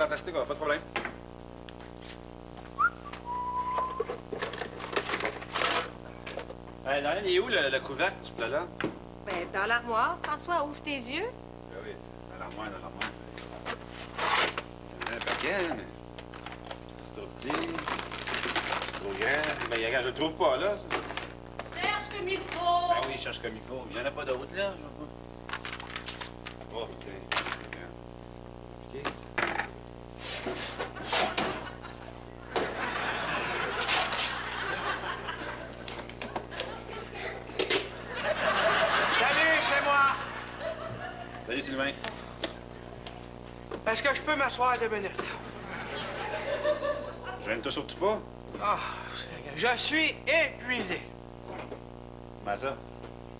fantastique, pas de problème. Diane, il est où le couvercle, ce plat-là? Ben, dans l'armoire. François, ouvre tes yeux. Ben oui, dans l'armoire. Il y en a un paquet, mais... C'est trop petit, c'est trop grand. Ben, regarde, je le trouve pas, là. Cherche comme il faut. Ben oui, je cherche comme il faut. Il n'y en a pas d'autres, là, je vois pas. Oh, OK. OK. Salut, c'est moi. Salut, Sylvain. Est-ce que je peux m'asseoir 2 minutes? Je ne te surtout pas. Ah, je suis épuisé. Comment ça?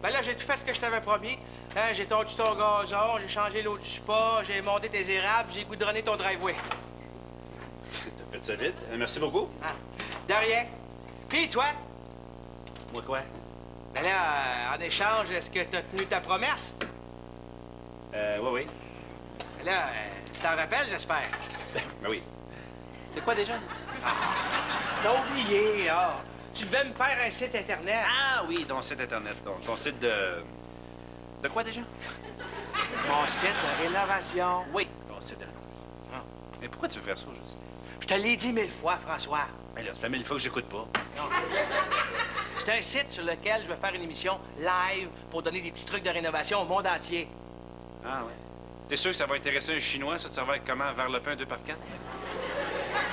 Ben là, j'ai tout fait ce que je t'avais promis. Hein, j'ai tondu ton gazon, j'ai changé l'eau du spa, j'ai monté tes érables, j'ai goudronné ton driveway. T'as fait ça vite. Merci beaucoup. Ah, de rien. Puis toi? Moi, quoi? Ben là, en échange, est-ce que t'as tenu ta promesse? Oui. Ben là, tu t'en rappelles, j'espère? Ben oui. C'est quoi déjà? T'as oublié, ah. Tu devais me faire un site Internet. Ah oui, ton site Internet. Ton site de... De quoi déjà? Mon site de rénovation. Oui, ton site de rénovation. Ah. Mais pourquoi tu veux faire ça, juste? Je te l'ai dit 1000 fois, François. Ben là, ça fait 1000 fois que j'écoute pas. Non. C'est un site sur lequel je vais faire une émission live pour donner des petits trucs de rénovation au monde entier. Ah ouais. T'es sûr que ça va intéresser un Chinois, ça? Ça va être comment, vers le pain 2x4?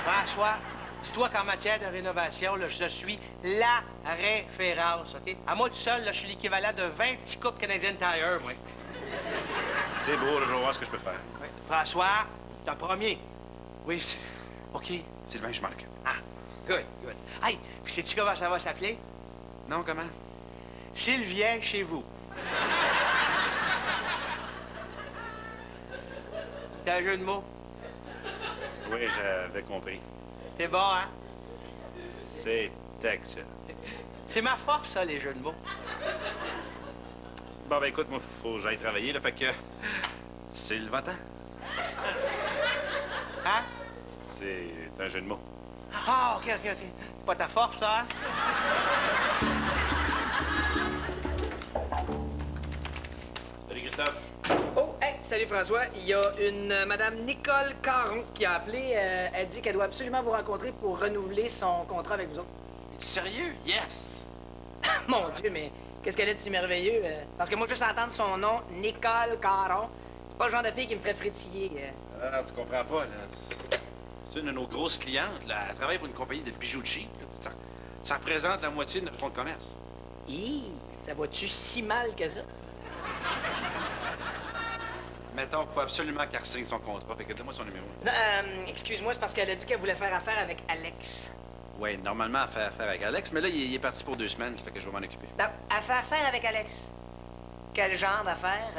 François, dis-toi qu'en matière de rénovation, là, je suis la référence, OK? À moi tout seul, là, je suis l'équivalent de 20 petits coupes Canadian Tire, moi. C'est beau, là, je vais voir ce que je peux faire. Oui. François, t'as promis. Oui, c'est... OK. Sylvain, je marque. Ah, good. Hey, puis sais-tu comment ça va s'appeler? Non, comment? Sylvien chez vous. C'est un jeu de mots. Oui, j'avais compris. C'est bon, hein? C'est excellent. C'est ma force, ça, les jeux de mots. Bon, ben écoute, moi, faut que j'aille travailler, là, fait que... C'est le votant. Hein? C'est un jeu de mots. Ah, OK. C'est pas ta force, ça, hein? Salut, Christophe. Oh, hey, salut François. Il y a une Madame Nicole Caron qui a appelé. Elle dit qu'elle doit absolument vous rencontrer pour renouveler son contrat avec vous autres. Es-tu sérieux? Yes! Mon Dieu, mais qu'est-ce qu'elle a de si merveilleux? Parce que moi, juste entendre son nom, Nicole Caron, c'est pas le genre de fille qui me ferait frétiller. Ah, tu comprends pas, là. C'est une de nos grosses clientes, là. Elle travaille pour une compagnie de bijoux cheap. Là. Ça représente la moitié de notre fonds de commerce. Hi, ça va-tu si mal que ça? Mettons qu'il faut absolument qu'elle signe son contrat. Fait que donne-moi son numéro. Non, excuse-moi, c'est parce qu'elle a dit qu'elle voulait faire affaire avec Alex. Oui, normalement, elle fait affaire avec Alex, mais là, il est parti pour 2 semaines, ça fait que je vais m'en occuper. Non, elle fait affaire avec Alex. Quel genre d'affaire?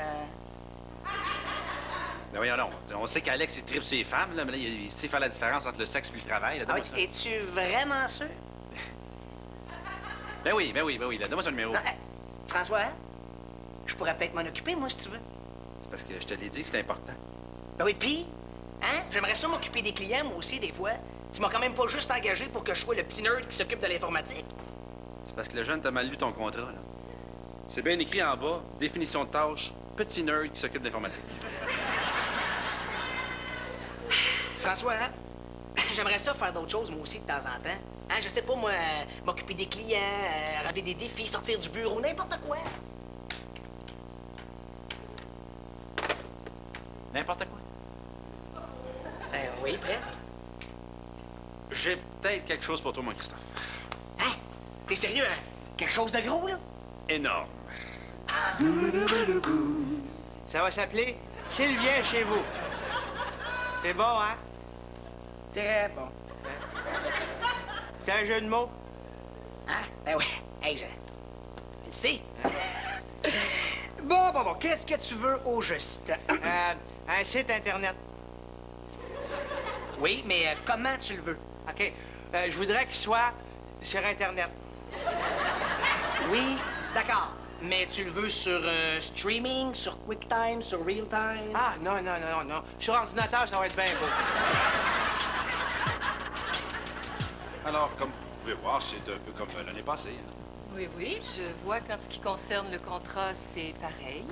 Ben voyons donc. On sait qu'Alex, il tripe sur les femmes, là, mais là, il sait faire la différence entre le sexe et le travail. Là, Ah donne-moi oui, ça. es-tu vraiment sûr? Ben oui. Là, donne-moi son numéro. Non, François, hein? Je pourrais peut-être m'en occuper, moi, si tu veux. C'est parce que je te l'ai dit que c'est important. Ben oui, pis, hein? J'aimerais ça m'occuper des clients, moi aussi, des fois. Tu m'as quand même pas juste engagé pour que je sois le petit nerd qui s'occupe de l'informatique. C'est parce que le jeune t'a mal lu ton contrat, là. C'est bien écrit en bas, définition de tâche, petit nerd qui s'occupe d'informatique. François, hein? J'aimerais ça faire d'autres choses, moi aussi, de temps en temps. Hein? Je sais pas, moi, m'occuper des clients, relever des défis, sortir du bureau, n'importe quoi. N'importe quoi. Ben oui, presque. J'ai peut-être quelque chose pour toi, mon Christophe. Hein? T'es sérieux, hein? Quelque chose de gros, là? Énorme. Ça va s'appeler Sylvien chez vous. C'est bon, hein? Très bon. C'est un jeu de mots. Hein? Ben oui. Hey, je le sais. Bon. Qu'est-ce que tu veux au juste? Un site Internet. Oui, mais comment tu le veux? OK. Je voudrais qu'il soit sur Internet. Oui, d'accord. Mais tu le veux sur streaming, sur QuickTime, sur RealTime? Ah, non. Sur ordinateur, ça va être bien beau. Alors, comme vous pouvez voir, c'est un peu comme l'année passée. Hein. Oui, je vois qu'en ce qui concerne le contrat, c'est pareil.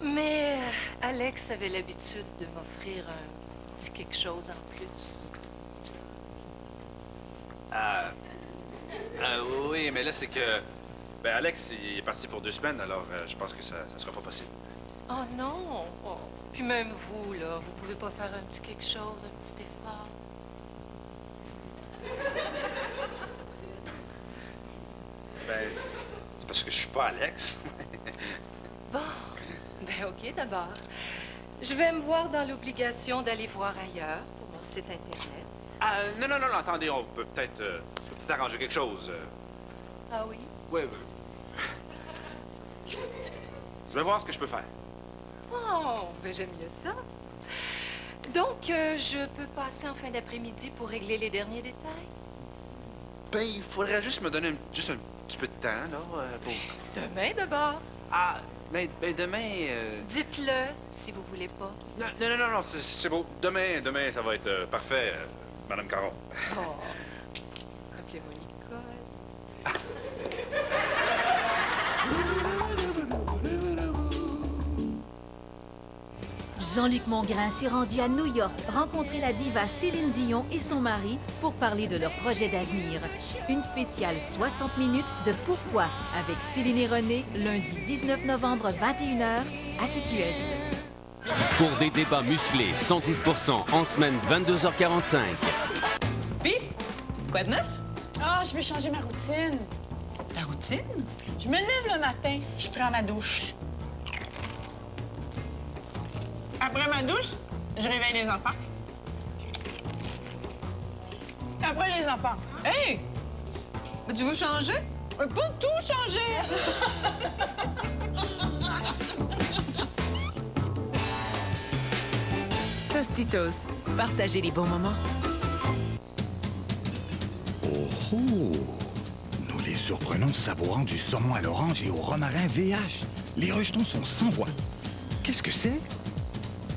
Mais Alex avait l'habitude de m'offrir un petit quelque chose en plus. Oui, mais là, c'est que... Ben, Alex, il est parti pour 2 semaines, alors je pense que ça sera pas possible. Oh non! Oh. Puis même vous, là, vous pouvez pas faire un petit quelque chose, un petit effort? Ben, c'est parce que je suis pas Alex. Bon, ben ok d'abord. Je vais me voir dans l'obligation d'aller voir ailleurs pour mon site Internet. Non, attendez, on peut peut-être arranger quelque chose. Ah oui? Oui. Je vais voir ce que je peux faire. Oh, ben j'aime mieux ça. Donc, je peux passer en fin d'après-midi pour régler les derniers détails? Ben, il faudrait juste me donner juste un petit peu de temps, là, pour... Demain d'abord. Ah, ben demain... Dites-le, si vous voulez pas. Non, c'est beau. Demain, ça va être parfait, Madame Caron. Oh, appelez-moi Nicole. Jean-Luc Mongrain s'est rendu à New York rencontrer la diva Céline Dion et son mari pour parler de leur projet d'avenir. Une spéciale 60 minutes de Pourquoi avec Céline et René, lundi 19 novembre 21h à TQS. Pour des débats musclés, 110% en semaine 22h45. Puis, quoi de neuf? Ah, je veux changer ma routine. Ta routine? Je me lève le matin, je prends ma douche. Après ma douche, je réveille les enfants. Après les enfants, hey! Tu veux changer? Pas tout changer! Tostitos, partagez les bons moments. Oh! Nous les surprenons savourant du saumon à l'orange et au romarin VH. Les rejetons sont sans voix. Qu'est-ce que c'est?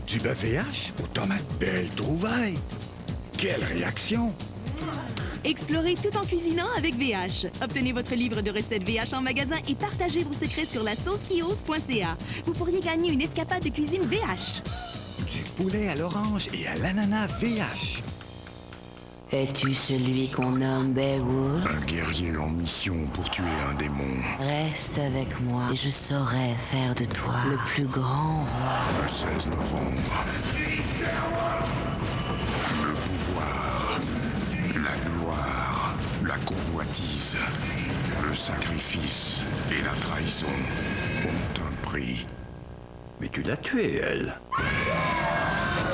Du bœuf VH aux tomates. Belle trouvaille! Quelle réaction! Explorez tout en cuisinant avec VH. Obtenez votre livre de recettes VH en magasin et partagez vos secrets sur la saucekios.ca. Vous pourriez gagner une escapade de cuisine VH. Du poulet à l'orange et à l'ananas VH. Es-tu celui qu'on nomme Beowulf? Un guerrier en mission pour tuer un démon. Reste avec moi et je saurai faire de toi le plus grand roi. Le 16 novembre. Le pouvoir, la gloire, la convoitise, le sacrifice et la trahison ont un prix. Mais tu l'as tuée, elle.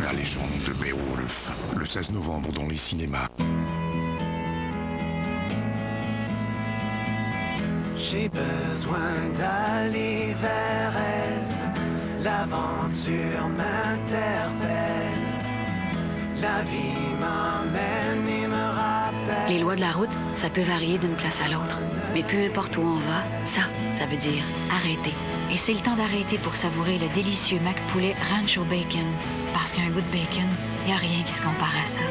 La légende de Beowulf, le 16 novembre dans les cinémas. J'ai besoin d'aller vers elle, l'aventure m'interpelle, la vie m'emmène et me rappelle. Les lois de la route, ça peut varier d'une place à l'autre. Mais peu importe où on va, ça veut dire arrêter. Et c'est le temps d'arrêter pour savourer le délicieux Mac Poulet Ranch au bacon. Parce qu'un goût de bacon, il n'y a rien qui se compare à ça.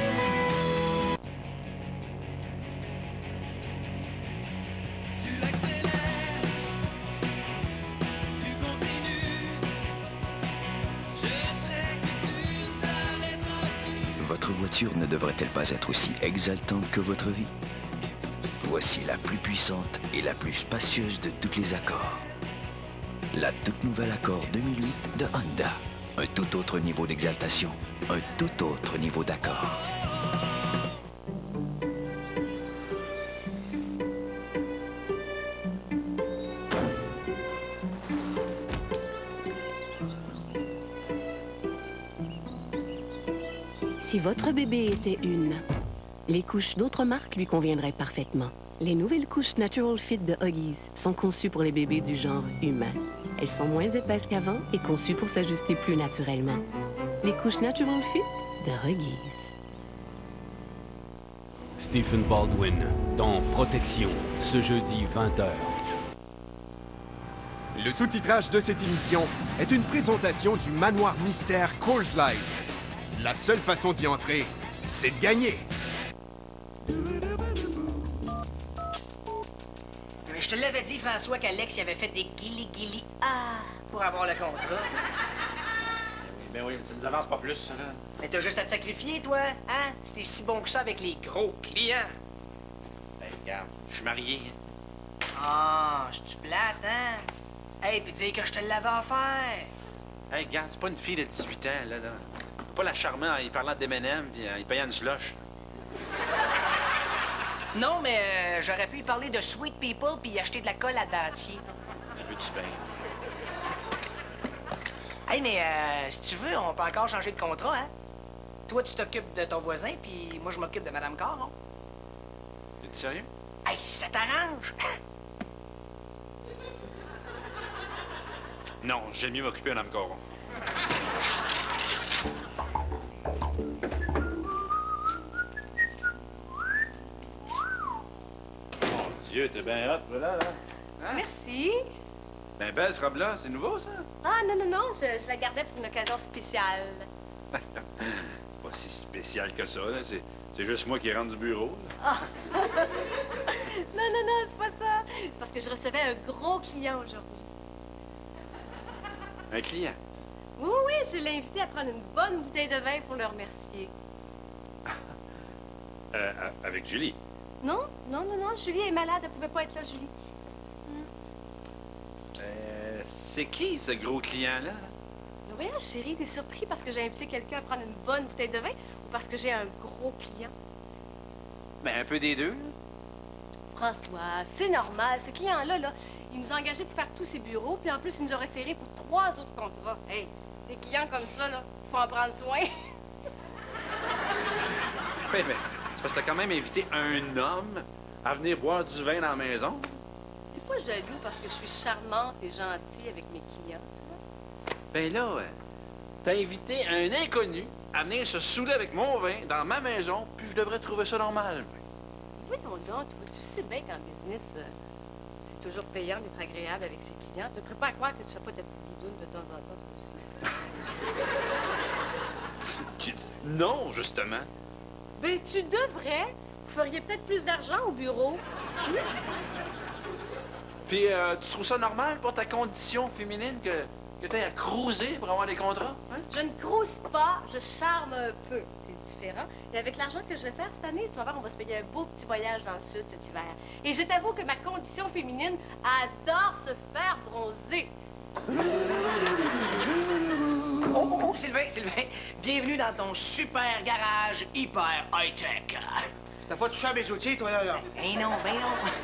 Votre voiture ne devrait-elle pas être aussi exaltante que votre vie? Voici la plus puissante et la plus spacieuse de toutes les Accords. La toute nouvelle Accord 2008 de Honda. Un tout autre niveau d'exaltation, un tout autre niveau d'accord. Si votre bébé était une, les couches d'autres marques lui conviendraient parfaitement. Les nouvelles couches Natural Fit de Huggies sont conçues pour les bébés du genre humain. Elles sont moins épaisses qu'avant et conçues pour s'ajuster plus naturellement. Les couches Natural Fit de Huggies. Stephen Baldwin dans Protection, ce jeudi 20h. Le sous-titrage de cette émission est une présentation du manoir mystère Coors Light. La seule façon d'y entrer, c'est de gagner. Mais je te l'avais dit, François, qu'Alex y avait fait des guili-guili pour avoir le contrat. Ben oui, ça nous avance pas plus, ça, là. Mais t'as juste à te sacrifier, toi, hein? Si t'es si bon que ça avec les gros clients. Ben, regarde, je suis marié. Ah, je suis plate, hein? Hey, puis dire que je te l'avais offert. Hey, regarde, c'est pas une fille de 18 ans, là. Pas la charmante, il parlant d'M&M, puis il payait une slush. Non, mais j'aurais pu y parler de Sweet People puis y acheter de la colle à dentier. Je veux-tu bien? Hey, mais si tu veux, on peut encore changer de contrat, hein? Toi, tu t'occupes de ton voisin, puis moi, je m'occupe de Madame Caron. T'es sérieux? Hey, si ça t'arrange! Non, j'aime mieux m'occuper de Mme Caron. Mon Dieu, t'es bien hot, voilà, là. Hein? Merci. Ben belle, ce robe-là, c'est nouveau, ça? Ah, non, je la gardais pour une occasion spéciale. C'est pas si spécial que ça, là. C'est juste moi qui rentre du bureau, là. Ah. non, c'est pas ça. C'est parce que je recevais un gros client aujourd'hui. Un client? Oui, je l'ai invité à prendre une bonne bouteille de vin pour le remercier. Avec Julie? Non, Julie est malade, elle pouvait pas être là, Julie. C'est qui, ce gros client-là? Oui, chérie, t'es surpris parce que j'ai invité quelqu'un à prendre une bonne bouteille de vin ou parce que j'ai un gros client? Ben, un peu des deux, là. François, c'est normal. Ce client-là, il nous a engagés pour faire tous ses bureaux, puis en plus, il nous a référé pour 3 autres contrats. Hey, des clients comme ça, là, faut en prendre soin. Oui, mais c'est parce que t'as quand même invité un homme à venir boire du vin dans la maison. T'es pas jaloux parce que je suis charmante et gentille avec mes clients, toi? Ben là, t'as invité un inconnu à venir se saouler avec mon vin dans ma maison, puis je devrais trouver ça normal. Oui, ton nom, toi, tu sais bien qu'en business, c'est toujours payant d'être agréable avec ses clients. Tu ne peux pas croire que tu fais pas ta petite doudoune de temps en temps, toi aussi. Non, justement. Ben, tu devrais. Vous feriez peut-être plus d'argent au bureau. Puis, tu trouves ça normal pour ta condition féminine que tu aies à cruiser pour avoir des contrats? Hein? Je ne crouse pas, je charme un peu. C'est différent. Et avec l'argent que je vais faire cette année, tu vas voir, on va se payer un beau petit voyage dans le sud cet hiver. Et je t'avoue que ma condition féminine adore se faire bronzer. Oh, Sylvain, bienvenue dans ton super garage hyper high-tech. T'as pas touché à mes outils, toi, là? Ben non.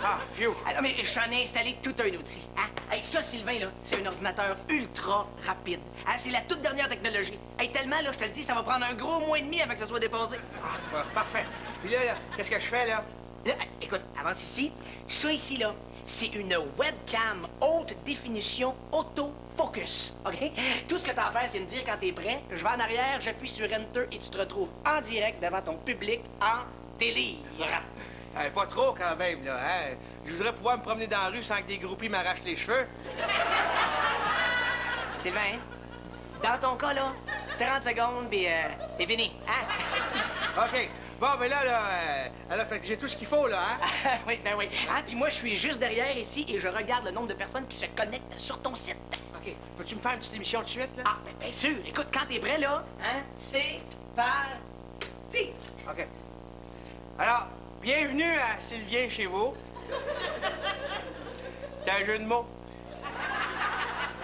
Ah, phew. Alors, mais je t'en ai installé tout un outil. Hein? Hey, ça, Sylvain, là, c'est un ordinateur ultra rapide. Hein? C'est la toute dernière technologie. Hey, tellement, là, je te le dis, ça va prendre un gros mois et demi avant que ça soit déposé. Ah, parfait. Puis là, qu'est-ce que je fais, là? Là, écoute, avance ici. Ça ici, là, c'est une webcam haute définition autofocus, OK? Tout ce que t'as à faire, c'est me dire quand t'es prêt. Je vais en arrière, j'appuie sur Enter et tu te retrouves en direct devant ton public en délire. Pas trop, quand même, là, hein? Je voudrais pouvoir me promener dans la rue sans que des groupies m'arrachent les cheveux. Sylvain, dans ton cas, là, 30 secondes, puis c'est fini, hein? OK. Bon, ben là, alors, fait que j'ai tout ce qu'il faut, là, hein? Oui. Ah, puis moi, je suis juste derrière ici et je regarde le nombre de personnes qui se connectent sur ton site. OK. Peux-tu me faire une petite émission tout de suite, là? Ah, ben, bien sûr. Écoute, quand t'es prêt, là, hein, c'est parti. OK. Alors, bienvenue à Sylvien chez vous. C'est un jeu de mots.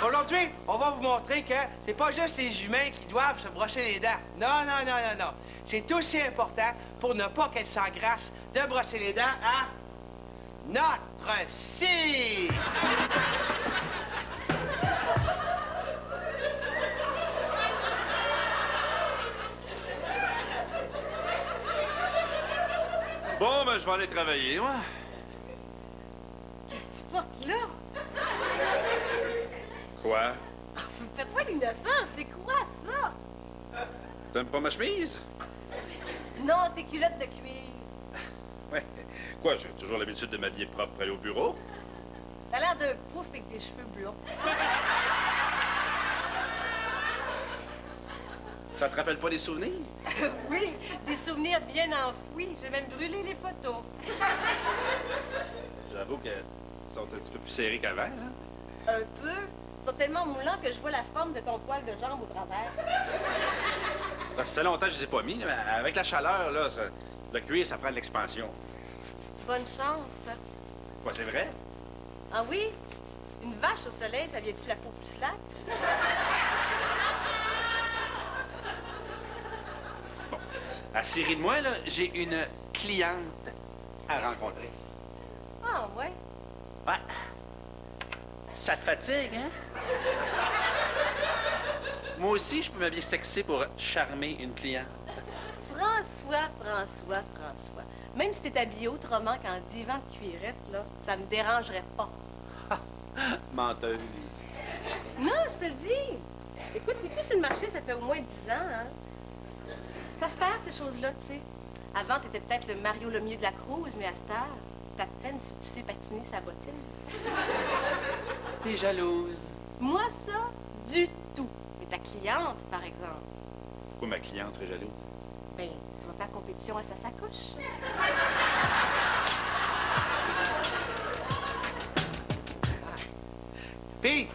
Aujourd'hui, on va vous montrer que c'est pas juste les humains qui doivent se brosser les dents. Non. C'est aussi important, pour ne pas qu'elles s'engrassent, de brosser les dents à notre scie. Bon, ben, je vais aller travailler, moi. Qu'est-ce que tu portes là? Quoi? Fais pas l'innocent, c'est quoi ça? T'aimes pas ma chemise? Non, tes culottes de cuir. Quoi, j'ai toujours l'habitude de m'habiller propre pour aller au bureau? T'as l'air d'un pouf avec des cheveux blonds. Ça te rappelle pas des souvenirs? Oui, des souvenirs bien enfouis. J'ai même brûlé les photos. J'avoue qu'elles sont un petit peu plus serrées qu'avant, hein? Un peu. Ils sont tellement moulants que je vois la forme de ton poil de jambe au travers. Ça fait longtemps que je les ai pas mis, mais avec la chaleur, là, le cuir, ça prend de l'expansion. Bonne chance. Quoi, c'est vrai? Ah oui? Une vache au soleil, ça vient-tu la peau plus slack? Bon. À Syrie de moi, là, j'ai une cliente à rencontrer. Ah, ouais? Ouais. Ça te fatigue, hein? Moi aussi, je peux m'habiller sexy pour charmer une cliente. François. Même si t'es habillé autrement qu'en divan de cuirette, là, ça me dérangerait pas. Menteuse. Non, je te le dis. Écoute, t'es plus sur le marché, ça fait au moins 10 ans, hein? Ça se perd, ces choses-là, tu sais. Avant, t'étais peut-être le Mario Lemieux de la Cruz, mais à cette heure, t'as de peine si tu sais patiner sa bottine. T'es jalouse. Moi, ça, du tout. Mais ta cliente, par exemple, Pourquoi ma cliente serait jalouse? ben, tu vas faire compétition à sa sacoche. Pis,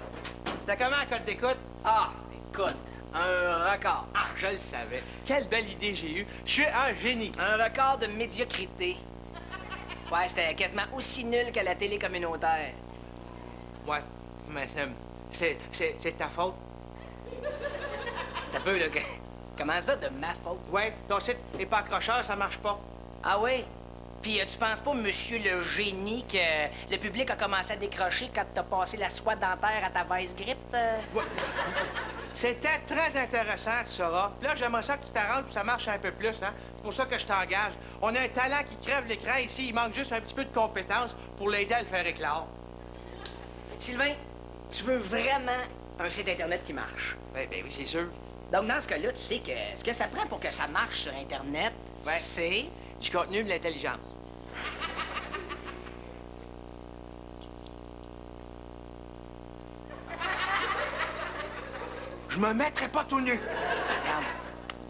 c'était comment la cote d'écoute? Ah, écoute, un record. Ah, je le savais. Quelle belle idée j'ai eue. Je suis un génie. Un record de médiocrité. Ouais, c'était quasiment aussi nul que la télé communautaire. Ouais, mais c'est ta faute. T'as peu, là. Comment ça, de ma faute? Ouais, ton site n'est pas accrocheur, ça marche pas. Ah oui? Puis tu penses pas, monsieur le génie, que le public a commencé à décrocher quand t'as passé la soie dentaire à ta vice grip? Ouais. C'était très intéressant, tu sauras. Là, j'aimerais ça que tu t'arranges pour que ça marche un peu plus, hein. C'est pour ça que je t'engage. On a un talent qui crève l'écran ici. Il manque juste un petit peu de compétences pour l'aider à le faire éclore. Sylvain, tu veux vraiment un site Internet qui marche? Ben oui, c'est sûr. Donc, dans ce cas-là, tu sais que ce que ça prend pour que ça marche sur Internet, c'est... Du contenu, de l'intelligence. Je me mettrai pas tout nu. Regarde,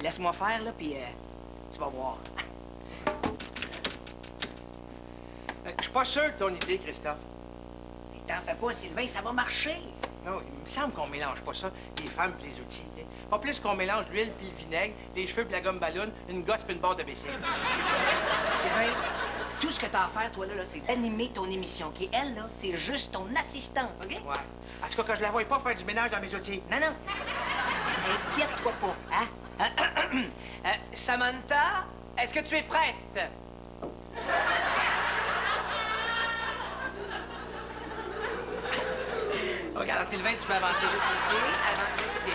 laisse-moi faire, là, puis tu vas voir. Je suis pas sûr de ton idée, Christophe. Mais t'en fais pas, Sylvain, ça va marcher. Non, il me semble qu'on mélange pas ça, les femmes et les outils. T'sais. Pas plus qu'on mélange l'huile puis le vinaigre, les cheveux puis la gomme ballon, une gosse puis une barre de vaisselle. Sylvain, tout ce que t'as à faire, toi, là, c'est d'animer ton émission, qui, elle, là, c'est juste ton assistante, OK? Ouais. En tout cas, que je la voie pas faire du ménage dans mes outils. Non, non. Inquiète-toi pas, hein? Samantha, est-ce que tu es prête? Regarde, Sylvain, tu peux avancer juste ici. Juste ici.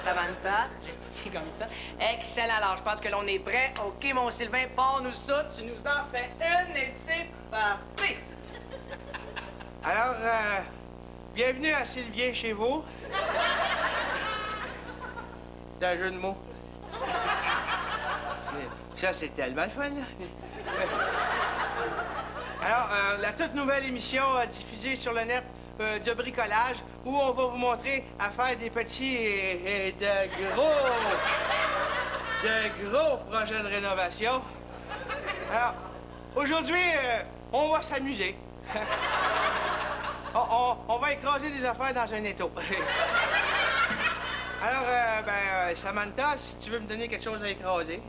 Samantha, juste ici, comme ça. Excellent. Alors, je pense que l'on est prêt. OK, mon Sylvain, pars-nous ça. Tu nous en fais une et c'est parti. Alors, bienvenue à Sylvien chez vous. C'est un jeu de mots. Ça, c'est tellement le fun, là. Alors, la toute nouvelle émission diffusée sur le net de bricolage, où on va vous montrer à faire des petits et de gros projets de rénovation. Alors, aujourd'hui, on va s'amuser. on va écraser des affaires dans un étau. Alors, Samantha, si tu veux me donner quelque chose à écraser.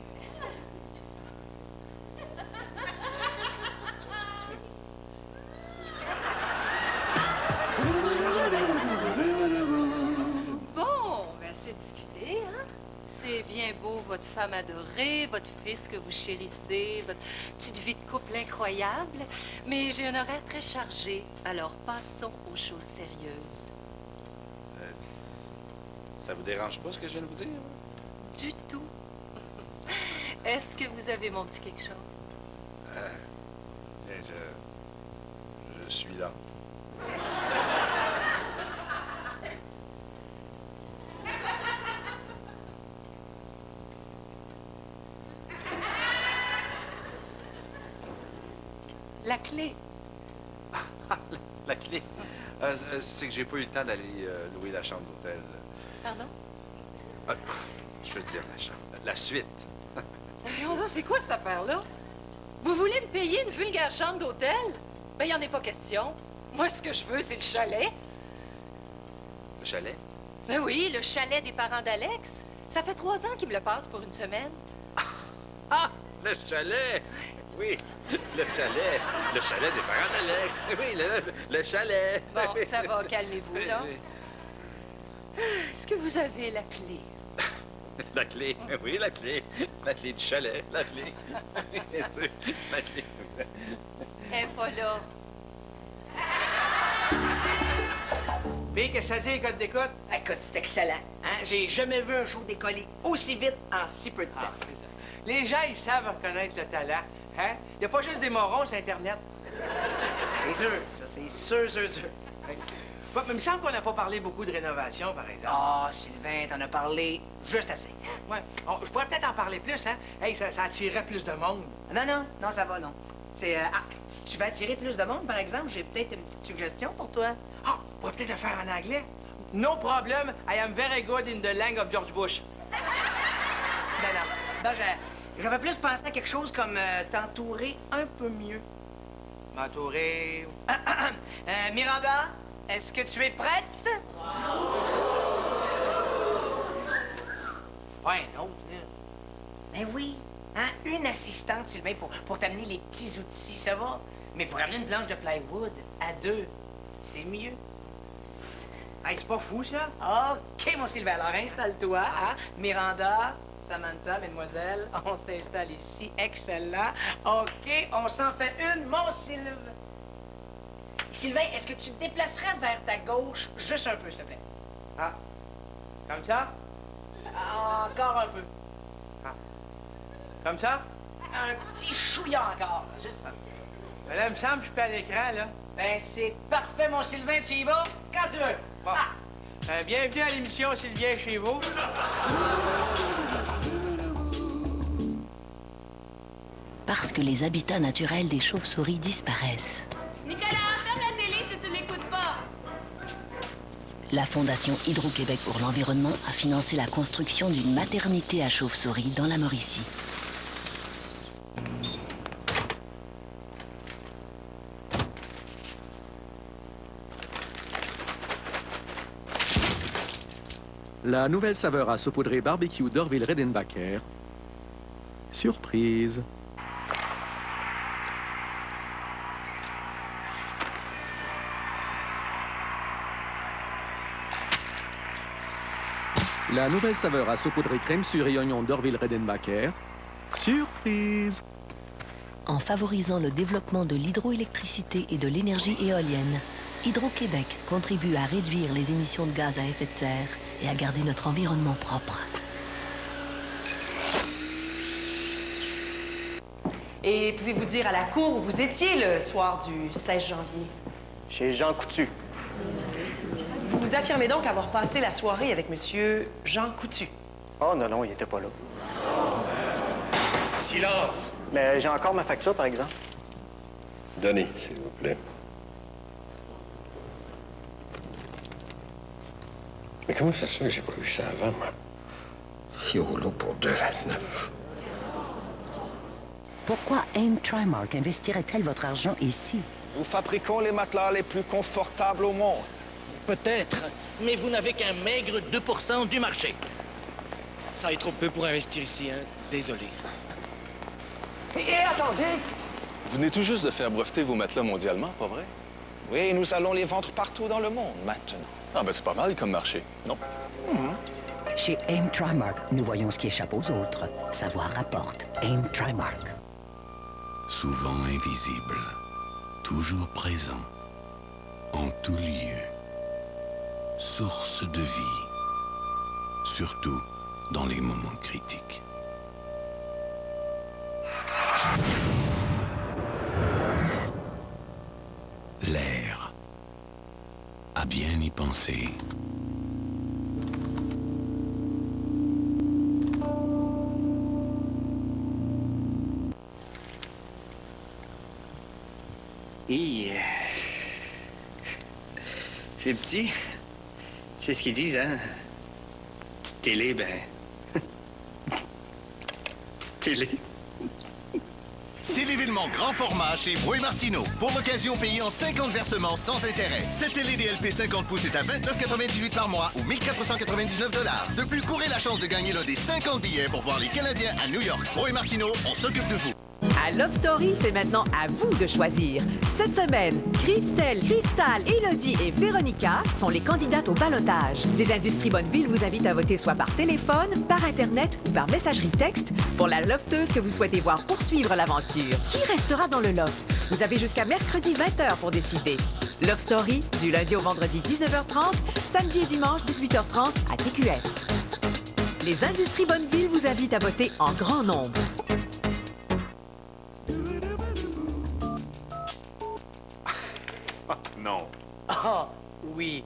Bon, ben c'est discuté, hein? C'est bien beau, votre femme adorée, votre fils que vous chérissez, votre petite vie de couple incroyable, mais j'ai un horaire très chargé, alors passons aux choses sérieuses. Ça vous dérange pas ce que je viens de vous dire? Du tout. Est-ce que vous avez mon petit quelque chose? Je suis là. La clé. La clé. C'est que j'ai pas eu le temps d'aller louer la chambre d'hôtel. Pardon? Je veux dire la chambre. La suite. C'est quoi cette affaire-là? Vous voulez me payer une vulgaire chambre d'hôtel? Ben, il n'y en est pas question. Moi, ce que je veux, c'est le chalet. Le chalet? Ben oui, le chalet des parents d'Alex. Ça fait 3 ans qu'ils me le passent pour une semaine. Ah! Le chalet! Oui, le chalet. Le chalet des parents d'Alex. Oui, le chalet. Bon, ça va, calmez-vous, là. Est-ce que vous avez la clé? La clé, oui, la clé. La clé du chalet, la clé. Bien sûr, la clé. Elle n'est pas là. Puis, qu'est-ce que ça dit, les codes d'écoute? Écoute, c'est excellent. Hein? J'ai jamais vu un show décoller aussi vite en si peu de temps. Les gens, ils savent reconnaître le talent. Hein? Il n'y a pas juste des morons sur Internet. C'est sûr, ça, c'est sûr. Bon, mais il me semble qu'on n'a pas parlé beaucoup de rénovation, par exemple. Ah, Sylvain, t'en as parlé juste assez. Ouais. Je pourrais peut-être en parler plus, hein? Hey, ça attirerait plus de monde. Non, ça va, non. C'est, si tu veux attirer plus de monde, par exemple, j'ai peut-être une petite suggestion pour toi. Ah, on va peut-être le faire en anglais. No problem, I am very good in the language of George Bush. Non, j'avais plus pensé à quelque chose comme t'entourer un peu mieux. M'entourer... Miranda, est-ce que tu es prête? Ouais, non, Ben oui. Hein? Une assistante, Sylvain, pour t'amener les petits outils, ça va. Mais pour amener une planche de plywood, à 2, c'est mieux. Hey, c'est pas fou, ça? OK, mon Sylvain. Alors, installe-toi, hein? Miranda, Samantha, mesdemoiselles, on s'installe ici. Excellent. OK, on s'en fait une, mon Sylvain. Sylvain, est-ce que tu te déplacerais vers ta gauche juste un peu, s'il te plaît? Ah. Comme ça? Encore un peu. Ah. Comme ça? Un petit chouïa encore, juste ça. Ben là, il me semble que je suis à l'écran, là. Ben, c'est parfait, mon Sylvain, tu y vas quand tu veux. Bon. Bienvenue à l'émission Sylvien chez vous. Parce que les habitats naturels des chauves-souris disparaissent. Nicolas, ferme la télé si tu l'écoutes pas. La Fondation Hydro-Québec pour l'environnement a financé la construction d'une maternité à chauves-souris dans la Mauricie. La nouvelle saveur à saupoudrer barbecue d'Orville Redenbacher. Surprise. La nouvelle saveur à saupoudrer crème sûre et oignon d'Orville Redenbacher. Surprise. En favorisant le développement de l'hydroélectricité et de l'énergie éolienne, Hydro-Québec contribue à réduire les émissions de gaz à effet de serre et à garder notre environnement propre. Et pouvez-vous dire à la cour où vous étiez le soir du 16 janvier? Chez Jean Coutu. Vous affirmez donc avoir passé la soirée avec Monsieur Jean Coutu? Oh non, il était pas là. Silence! Mais j'ai encore ma facture, par exemple. Donnez, s'il vous plaît. Mais comment ça se fait que j'ai pas vu ça avant, moi? 6 rouleaux pour 2,29. Pourquoi AIM Trimark investirait-elle votre argent ici? Nous fabriquons les matelas les plus confortables au monde. Peut-être, mais vous n'avez qu'un maigre 2% du marché. Ça est trop peu pour investir ici, hein? Désolé. Et attendez! Vous venez tout juste de faire breveter vos matelas mondialement, pas vrai? Oui, nous allons les vendre partout dans le monde, maintenant. Ah ben c'est pas mal comme marché, non? Chez AIM Trimark, nous voyons ce qui échappe aux autres. Savoir rapporte. AIM Trimark. Souvent invisible, toujours présent, en tout lieu, source de vie, surtout dans les moments critiques. L'air, à bien y penser. Et... c'est petit. C'est ce qu'ils disent, hein? Petite télé, ben... télé. C'est l'événement grand format chez Brouet Martineau. Pour l'occasion, payé en 50 versements sans intérêt. Cette télé DLP 50 pouces est à 29,98 par mois ou 1499 $. De plus, courez la chance de gagner l'un des 50 billets pour voir les Canadiens à New York. Brouet Martineau, on s'occupe de vous. À Love Story, c'est maintenant à vous de choisir. Cette semaine, Christelle, Cristal, Élodie et Véronica sont les candidates au ballottage. Les Industries Bonneville vous invitent à voter soit par téléphone, par Internet ou par messagerie texte pour la lofteuse que vous souhaitez voir poursuivre l'aventure. Qui restera dans le loft? Vous avez jusqu'à mercredi 20h pour décider. Love Story, du lundi au vendredi 19h30, samedi et dimanche 18h30 à TQS. Les Industries Bonneville vous invitent à voter en grand nombre. Non. Ah, oui.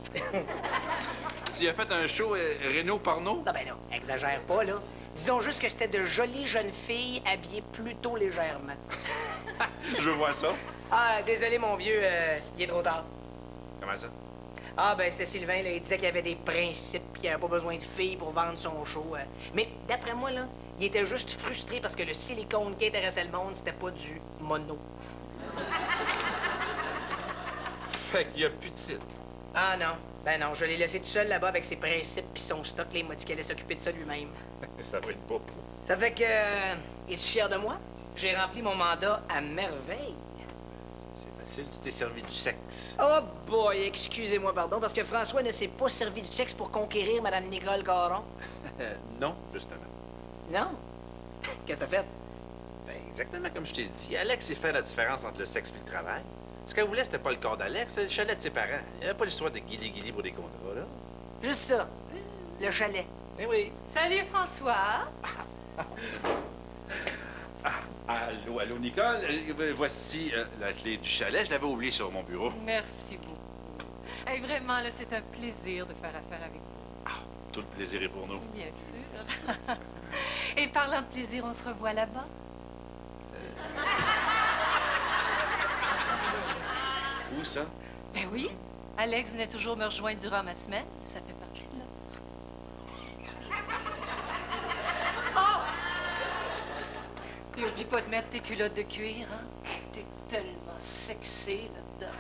Tu as fait un show Renault Porno? Non, ben non, exagère pas, là. Disons juste que c'était de jolies jeunes filles habillées plutôt légèrement. Je vois ça. Ah, désolé, mon vieux, il est trop tard. Comment ça? Ah, ben c'était Sylvain, là, il disait qu'il avait des principes qu'il n'avait pas besoin de filles pour vendre son show. Mais d'après moi, là, il était juste frustré parce que le silicone qui intéressait le monde, c'était pas du mono. Fait qu'il n'y a plus de site. Ah non, ben non, je l'ai laissé tout seul là-bas avec ses principes puis son stock. Là, il m'a dit qu'il allait s'occuper de ça lui-même. Ça va être beau. Ça fait que... es-tu fier de moi? J'ai rempli mon mandat à merveille. C'est facile, tu t'es servi du sexe. Oh boy, excusez-moi, pardon, parce que François ne s'est pas servi du sexe pour conquérir Mme Nicole Caron. Non, justement. Non? Qu'est-ce que t'as fait? Ben, exactement comme je t'ai dit. Alex sait faire la différence entre le sexe et le travail. Ce qu'elle voulait, c'était pas le corps d'Alex, c'était le chalet de ses parents. Il n'y avait pas l'histoire de guili-guili pour des contrats, là. Juste ça. Le chalet. Eh oui. Salut, François. Allô, allô, Nicole. Voici la clé du chalet. Je l'avais oubliée sur mon bureau. Merci beaucoup. Hey, vraiment, là, c'est un plaisir de faire affaire avec vous. Tout le plaisir est pour nous. Bien sûr. Et parlant de plaisir, on se revoit là-bas? Où ça? Ben oui. Alex venait toujours me rejoindre durant ma semaine. Ça fait partie de là. Oh! Et oublie pas de mettre tes culottes de cuir, hein? T'es tellement sexy là-dedans.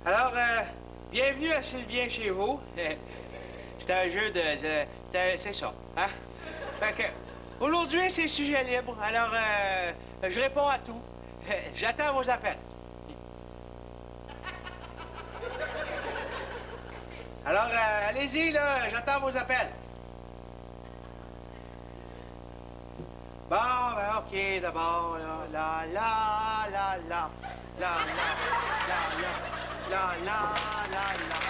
Alors, bienvenue à Sylvien chez vous. C'est un jeu de... c'est ça, hein? Fait que, aujourd'hui, c'est sujet libre. Alors, je réponds à tout. J'attends vos appels. Alors, allez-y, là, j'attends vos appels. Bon, ben, OK, d'abord, là, la, la, la, la, la, la, la, la, la, la, la.